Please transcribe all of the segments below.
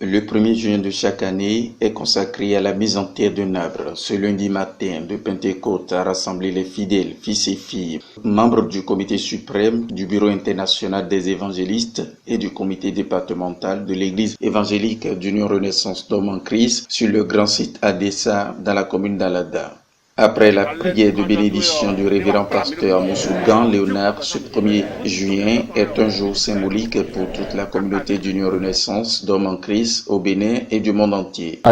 Le 1er juin de chaque année est consacré à la mise en terre d'un arbre. Ce lundi matin de Pentecôte a rassemblé les fidèles, fils et filles, membres du comité suprême, du bureau international des évangélistes et du comité départemental de l'église évangélique d'Union Renaissance d'Hommes en Christ sur le grand site Adessa dans la commune d'Alada. Après la prière de bénédiction du révérend pasteur Moussougan Léonard, ce 1er juin est un jour symbolique pour toute la communauté d'Union Renaissance d'Hommes en Christ au Bénin et du monde entier.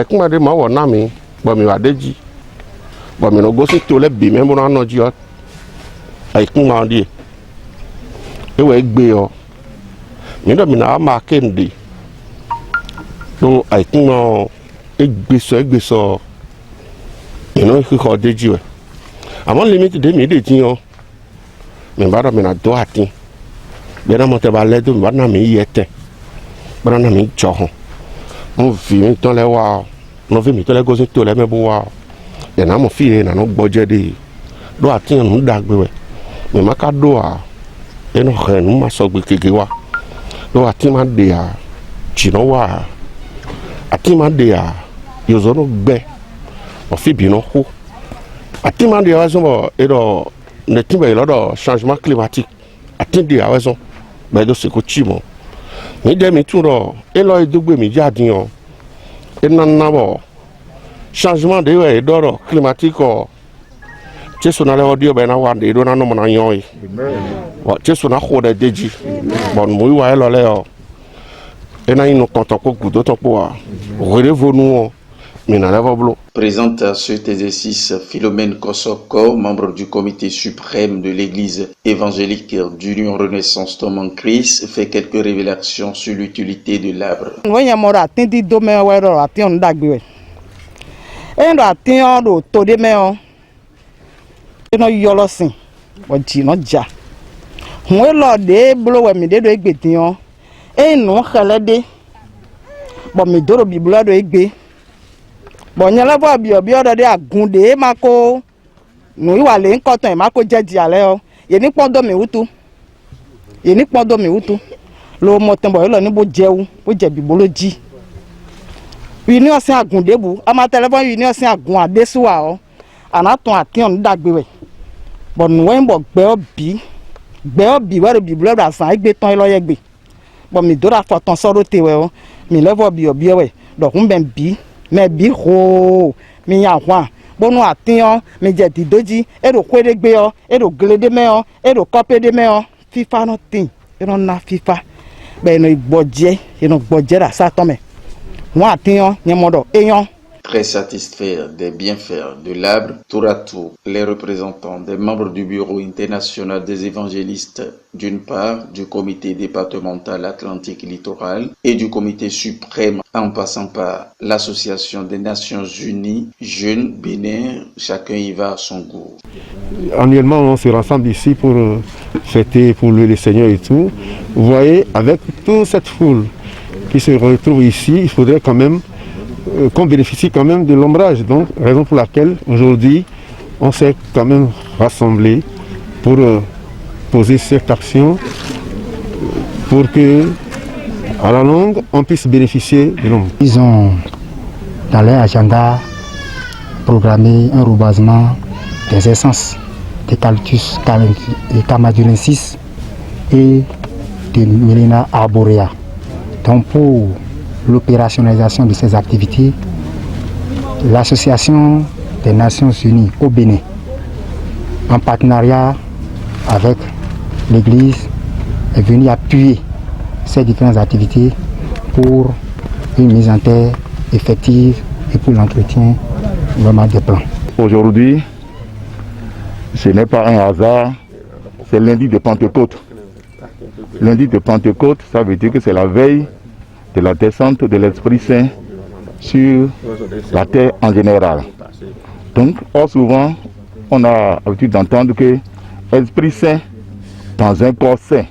Non, je crois que Dieu. Avant limite de midi, mais bara mena do ati. Bena monte balé do bana mi yete. Bana mi choho. On vit dans les wa. On vit dans les gozes to les me boa. Et na mo fi na no gboje de. Do ati no dagbe we. Me maka do a. E no re no ma so gbe keke wa. Do ati ma de a. Chino wa. Ati ma de a. Yo zo no gbe. On fait bien au coup. À tout moment de raison, et dans le changement climatique, à tout de raison, mais de ce que tu m'as. Mais demain tout là, et là il doit me dire dion, et non d'abord changement de l'ordre climatique. Tu sais on a le audio ben avoir des dons non mon agnon. Tu sais on a quoi de déji. Bon moi ouais là là. Et là il nous contente quoi d'autre pour relève nous. Présente à cet exercice Philomène Kosoko, membre du comité suprême de l'église évangélique d'Union Renaissance d'Hommes en Christ, fait quelques révélations sur l'utilité de l'arbre. Bon nyala bo bi obi odo de agunde mako no iwa le nkotan mako jeji ale o ye ni podo mi wutu lo mo tan bo lo ni bo jewu bo je bi boloji wi ni osin agunde bu ama telefon wi ni osin agun adesuwa o anaton ation dagbe we bon no wen bo gbe obi wa bi blo da san igbe tan lo ye gbe bon mi dora fo tan so ro te we o mi levo bi obi we do kun ben bi mais bi ho mi ya wa bonu atiyan mi je ti doji e ro kwede gbe o e ro glede me o e ro kope de me o fifa nothing e no na fifa be no igboje e no gboje ra sa to me wa atiyan ni modo eyan. Très satisfait des bienfaits de l'arbre, tour à tour, les représentants des membres du Bureau international des évangélistes, d'une part, du comité départemental Atlantique Littoral et du comité suprême, en passant par l'Association des Nations Unies, Jeunes, Bénin, chacun y va à son goût. Annuellement, on se rassemble ici pour fêter, pour louer le Seigneur et tout. Vous voyez, avec toute cette foule qui se retrouve ici, il faudrait quand même qu'on bénéficie quand même de l'ombrage. Donc, raison pour laquelle aujourd'hui, on s'est quand même rassemblé pour poser cette action pour que, à la longue, on puisse bénéficier de l'ombre. Ils ont, dans leur agenda, programmé un reboisement des essences d'Eucalyptus camadurensis et de Mélina arborea. Donc, pour l'opérationnalisation de ces activités, l'Association des Nations Unies au Bénin, en partenariat avec l'Église, est venue appuyer ces différentes activités pour une mise en terre effective et pour l'entretien vraiment des plans. Aujourd'hui, ce n'est pas un hasard, c'est lundi de Pentecôte. Lundi de Pentecôte, ça veut dire que c'est la veille de la descente de l'Esprit Saint sur la terre en général. Donc, souvent, on a l'habitude d'entendre que Esprit Saint dans un corps saint.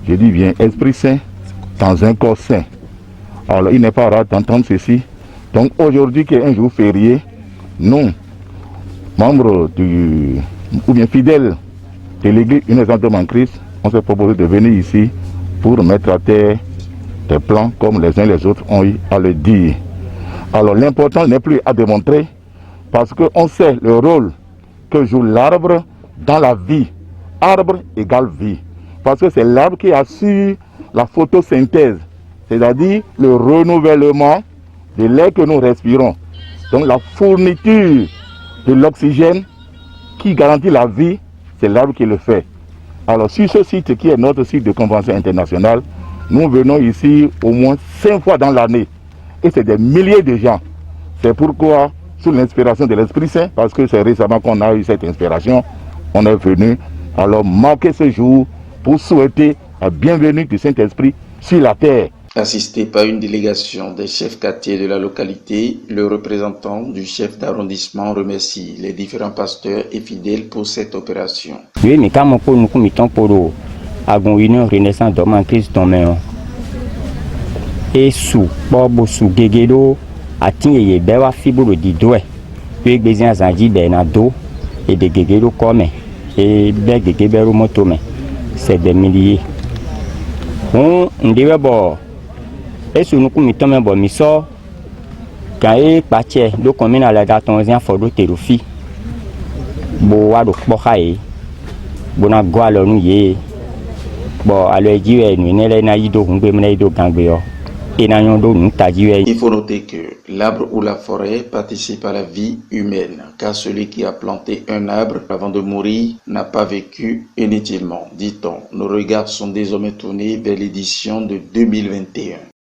Je dis bien Esprit Saint dans un corps saint. Alors, il n'est pas rare d'entendre ceci. Donc, aujourd'hui, qui est un jour férié, nous, membres ou bien fidèles de l'église Renaissance d'Hommes en Christ, on s'est proposé de venir ici pour mettre à terre des plans comme les uns les autres ont eu à le dire. Alors l'important n'est plus à démontrer parce qu'on sait le rôle que joue l'arbre dans la vie. Arbre égale vie. Parce que c'est l'arbre qui assure la photosynthèse, c'est-à-dire le renouvellement de l'air que nous respirons. Donc la fourniture de l'oxygène qui garantit la vie, c'est l'arbre qui le fait. Alors sur ce site qui est notre site de convention internationale, nous venons ici au moins 5 fois dans l'année. Et c'est des milliers de gens. C'est pourquoi, sous l'inspiration de l'Esprit Saint, parce que c'est récemment qu'on a eu cette inspiration, on est venu alors marquer ce jour pour souhaiter la bienvenue du Saint-Esprit sur la terre. Assisté par une délégation des chefs quartiers de la localité, le représentant du chef d'arrondissement remercie les différents pasteurs et fidèles pour cette opération. Oui, mais quand nous commettons pour une renaissance d'homme en Christ, et sous Bobo sous Gegedo, a tigné Bewa Fibro di Douai, puis Bézien Zandi Bernardo et de Gegedo comme et Beg Gebero Motome, c'est des milliers. On dirait bon. Et sur nous commettons même bon miso quand il partait donc on met à la date 11 ans for terofi bo wa do bokae bona gwalo nu ye bo ale jiwe nu ne na yido ngbe mena yido gangbe yo et na yondo nu tajiwe. Il faut noter que l'arbre ou la forêt participe à la vie humaine, car celui qui a planté un arbre avant de mourir n'a pas vécu inutilement, dit-on. Nos regards sont désormais tournés vers l'édition de 2021.